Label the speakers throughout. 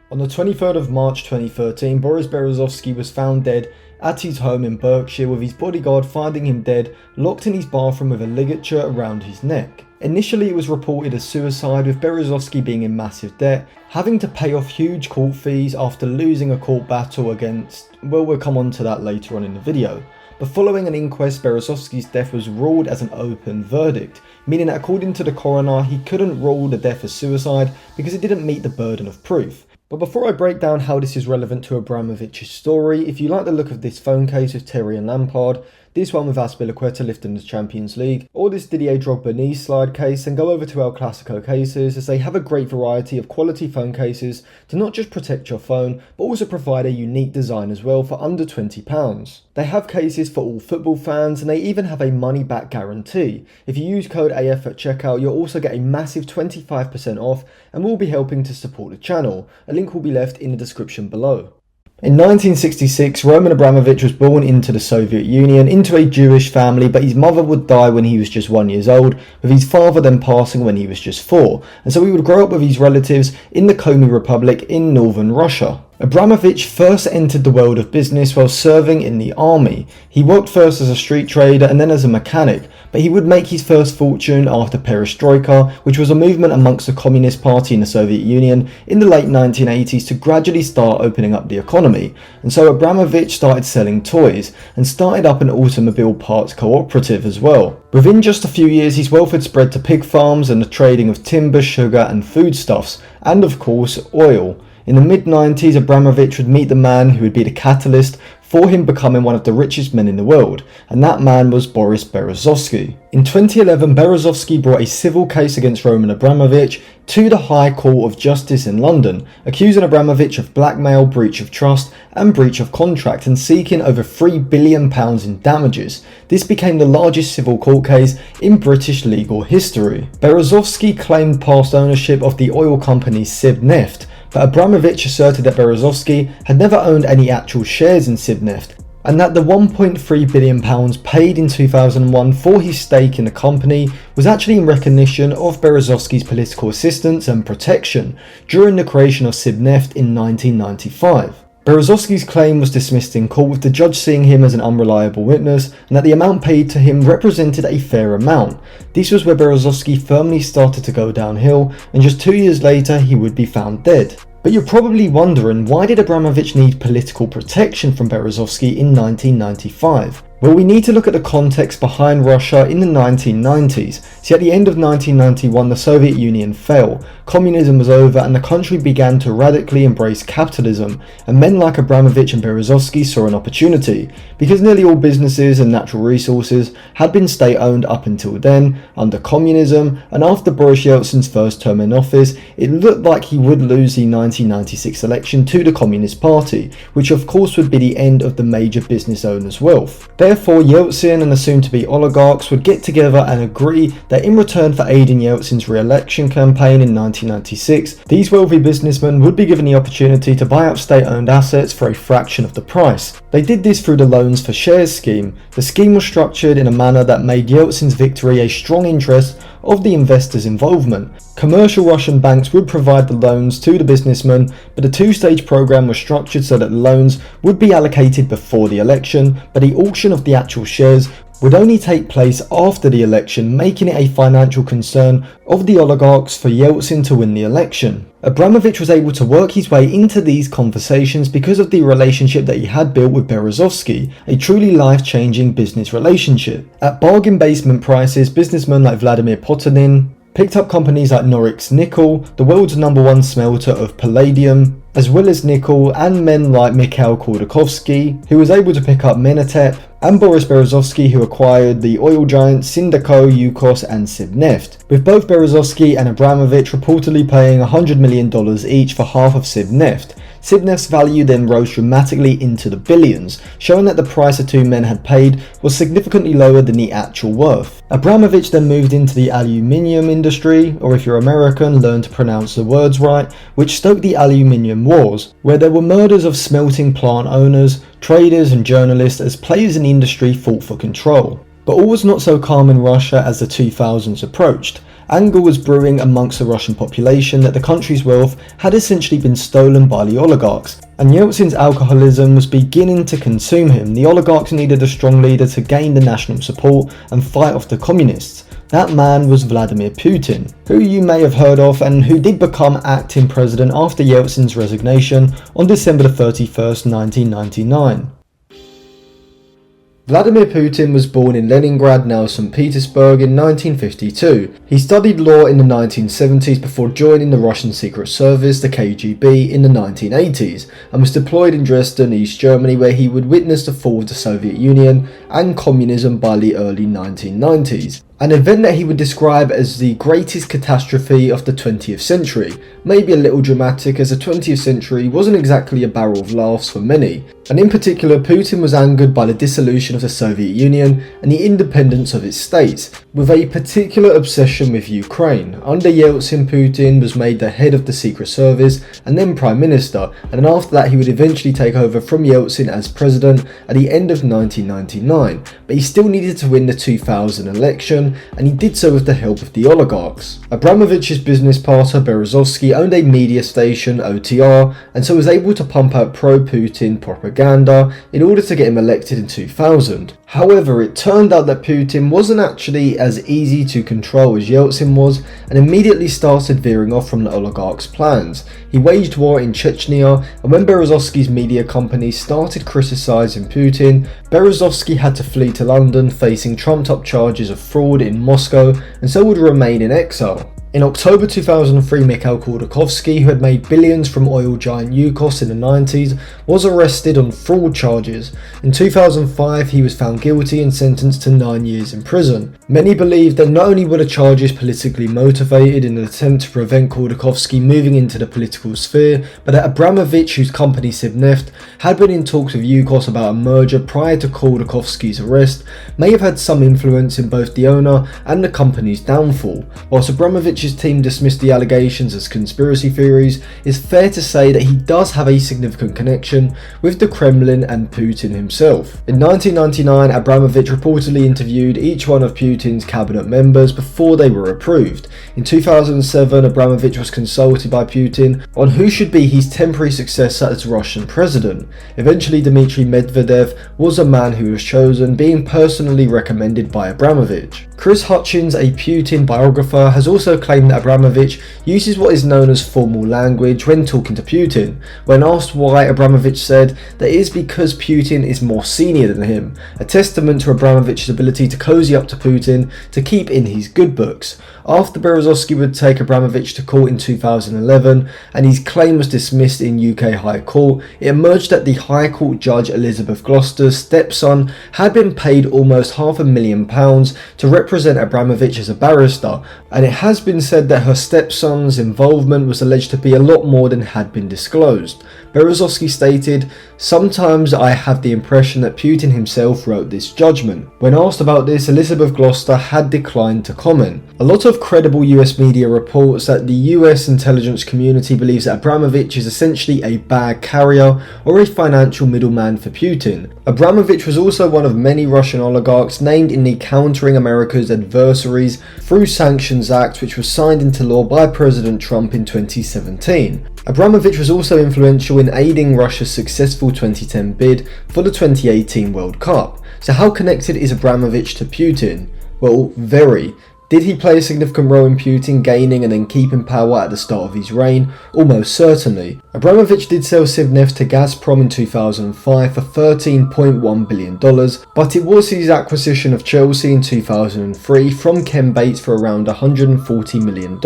Speaker 1: On the 23rd of March 2013, Boris Berezovsky was found dead at his home in Berkshire, with his bodyguard finding him dead, locked in his bathroom with a ligature around his neck. Initially it was reported as suicide, with Berezovsky being in massive debt, having to pay off huge court fees after losing a court battle against, well, we'll come on to that later on in the video. But following an inquest, Berezovsky's death was ruled as an open verdict, meaning that according to the coroner, he couldn't rule the death as suicide because it didn't meet the burden of proof. But before I break down how this is relevant to Abramovich's story, if you like the look of this phone case with Terry and Lampard, this one with Azpilicueta lifting the Champions League, or this Didier Drogba knee slide case, then go over to El Clasico cases, as they have a great variety of quality phone cases to not just protect your phone, but also provide a unique design as well for under £20. They have cases for all football fans, and they even have a money back guarantee. If you use code AF at checkout, you'll also get a massive 25% off and will be helping to support the channel. A link will be left in the description below. In 1966, Roman Abramovich was born into the Soviet Union, into a Jewish family, but his mother would die when he was just 1 year old, with his father then passing when he was just 4, and so he would grow up with his relatives in the Komi Republic in northern Russia. Abramovich first entered the world of business while serving in the army. He worked first as a street trader and then as a mechanic, but he would make his first fortune after Perestroika, which was a movement amongst the Communist Party in the Soviet Union in the late 1980s to gradually start opening up the economy. And so Abramovich started selling toys and started up an automobile parts cooperative as well. Within just a few years, his wealth had spread to pig farms and the trading of timber, sugar and foodstuffs, and of course oil. In the mid-90s, Abramovich would meet the man who would be the catalyst for him becoming one of the richest men in the world, and that man was Boris Berezovsky. In 2011, Berezovsky brought a civil case against Roman Abramovich to the High Court of Justice in London, accusing Abramovich of blackmail, breach of trust and breach of contract, and seeking over £3 billion in damages. This became the largest civil court case in British legal history. Berezovsky claimed past ownership of the oil company Sibneft, but Abramovich asserted that Berezovsky had never owned any actual shares in Sibneft, and that the £1.3 billion paid in 2001 for his stake in the company was actually in recognition of Berezovsky's political assistance and protection during the creation of Sibneft in 1995. Berezovsky's claim was dismissed in court, with the judge seeing him as an unreliable witness and that the amount paid to him represented a fair amount. This was where Berezovsky firmly started to go downhill, and just 2 years later he would be found dead. But you're probably wondering, why did Abramovich need political protection from Berezovsky in 1995? Well, we need to look at the context behind Russia in the 1990s. See, at the end of 1991, the Soviet Union fell, communism was over, and the country began to radically embrace capitalism, and men like Abramovich and Berezovsky saw an opportunity. Because nearly all businesses and natural resources had been state-owned up until then, under communism, and after Boris Yeltsin's first term in office, it looked like he would lose the 1996 election to the Communist Party, which of course would be the end of the major business owners' wealth. Therefore, Yeltsin and the soon-to-be oligarchs would get together and agree that in return for aiding Yeltsin's re-election campaign in 1996, these wealthy businessmen would be given the opportunity to buy up state-owned assets for a fraction of the price. They did this through the Loans for Shares scheme. The scheme was structured in a manner that made Yeltsin's victory a strong interest of the investors' involvement. Commercial Russian banks would provide the loans to the businessmen, but the two-stage program was structured so that the loans would be allocated before the election, but the auction of the actual shares would only take place after the election, making it a financial concern of the oligarchs for Yeltsin to win the election. Abramovich was able to work his way into these conversations because of the relationship that he had built with Berezovsky, a truly life-changing business relationship. At bargain basement prices, businessmen like Vladimir Putin picked up companies like Norilsk Nickel, the world's #1 smelter of palladium, as well as nickel, and men like Mikhail Khodorkovsky, who was able to pick up Minatep, and Boris Berezovsky, who acquired the oil giants Sindaco, Yukos and Sibneft, with both Berezovsky and Abramovich reportedly paying $100 million each for half of Sibneft. Sibneft's value then rose dramatically into the billions, showing that the price the two men had paid was significantly lower than the actual worth. Abramovich then moved into the aluminium industry, or if you're American, learn to pronounce the words right, which stoked the aluminium wars, where there were murders of smelting plant owners, traders and journalists as players in the industry fought for control. But all was not so calm in Russia as the 2000s approached. Anger was brewing amongst the Russian population that the country's wealth had essentially been stolen by the oligarchs, and Yeltsin's alcoholism was beginning to consume him. The oligarchs needed a strong leader to gain the national support and fight off the communists. That man was Vladimir Putin, who you may have heard of and who did become acting president after Yeltsin's resignation on December 31st, 1999. Vladimir Putin was born in Leningrad, now St. Petersburg, in 1952. He studied law in the 1970s before joining the Russian Secret Service, the KGB, in the 1980s, and was deployed in Dresden, East Germany, where he would witness the fall of the Soviet Union and communism by the early 1990s. An event that he would describe as the greatest catastrophe of the 20th century. Maybe a little dramatic, as the 20th century wasn't exactly a barrel of laughs for many. And in particular, Putin was angered by the dissolution of the Soviet Union and the independence of its states, with a particular obsession with Ukraine. Under Yeltsin, Putin was made the head of the Secret Service and then Prime Minister, and then after that he would eventually take over from Yeltsin as president at the end of 1999. But he still needed to win the 2000 election, and he did so with the help of the oligarchs. Abramovich's business partner Berezovsky owned a media station, OTR, and so was able to pump out pro-Putin propaganda in order to get him elected in 2000. However, it turned out that Putin wasn't actually as easy to control as Yeltsin was, and immediately started veering off from the oligarchs' plans. He waged war in Chechnya, and when Berezovsky's media company started criticising Putin, Berezovsky had to flee to London, facing trumped-up charges of fraud in Moscow, and so would remain in exile. In October 2003, Mikhail Khodorkovsky, who had made billions from oil giant Yukos in the 90s, was arrested on fraud charges. In 2005, he was found guilty and sentenced to 9 years in prison. Many believe that not only were the charges politically motivated in an attempt to prevent Khodorkovsky moving into the political sphere, but that Abramovich, whose company Sibneft had been in talks with Yukos about a merger prior to Khodorkovsky's arrest, may have had some influence in both the owner and the company's downfall. Whilst Abramovich's team dismissed the allegations as conspiracy theories, it's fair to say that he does have a significant connection with the Kremlin and Putin himself. In 1999, Abramovich reportedly interviewed each one of Putin's cabinet members before they were approved. In 2007, Abramovich was consulted by Putin on who should be his temporary successor as Russian president. Eventually, Dmitry Medvedev was a man who was chosen, being personally recommended by Abramovich. Chris Hutchins, a Putin biographer, has also claimed that Abramovich uses what is known as formal language when talking to Putin. When asked why, Abramovich said that it is because Putin is more senior than him, a testament to Abramovich's ability to cozy up to Putin to keep in his good books. After Berezovsky would take Abramovich to court in 2011 and his claim was dismissed in UK High Court, it emerged that the High Court judge Elizabeth Gloucester's stepson had been paid almost £500,000 to represent Abramovich as a barrister, and it has been said that her stepson's involvement was alleged to be a lot more than had been disclosed. Berezovsky stated, "Sometimes I have the impression that Putin himself wrote this judgment." When asked about this, Elizabeth Gloucester had declined to comment. A lot of credible US media reports that the US intelligence community believes that Abramovich is essentially a bag carrier or a financial middleman for Putin. Abramovich was also one of many Russian oligarchs named in the Countering America's Adversaries through Sanctions Act, which was signed into law by President Trump in 2017. Abramovich was also influential in aiding Russia's successful 2010 bid for the 2018 World Cup. So how connected is Abramovich to Putin? Well, very. Did he play a significant role in Putin gaining and then keeping power at the start of his reign? Almost certainly. Abramovich did sell Sibneft to Gazprom in 2005 for $13.1 billion, but it was his acquisition of Chelsea in 2003 from Ken Bates for around $140 million,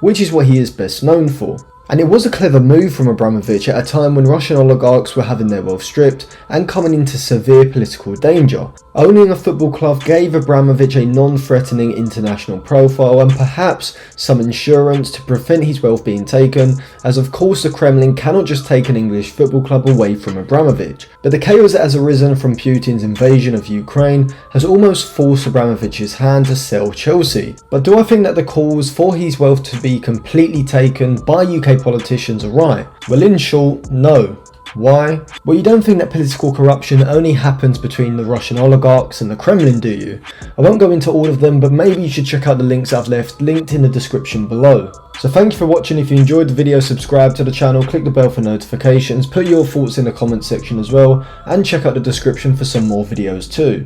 Speaker 1: which is what he is best known for. And it was a clever move from Abramovich at a time when Russian oligarchs were having their wealth stripped and coming into severe political danger. Owning a football club gave Abramovich a non-threatening international profile and perhaps some insurance to prevent his wealth being taken, as of course the Kremlin cannot just take an English football club away from Abramovich. But the chaos that has arisen from Putin's invasion of Ukraine has almost forced Abramovich's hand to sell Chelsea. But do I think that the calls for his wealth to be completely taken by UK politicians are right? Well, in short, no. Why? Well, you don't think that political corruption only happens between the Russian oligarchs and the Kremlin, do you? I won't go into all of them, but maybe you should check out the links I've left linked in the description below. So thank you for watching. If you enjoyed the video, subscribe to the channel, click the bell for notifications, put your thoughts in the comment section as well, and check out the description for some more videos too.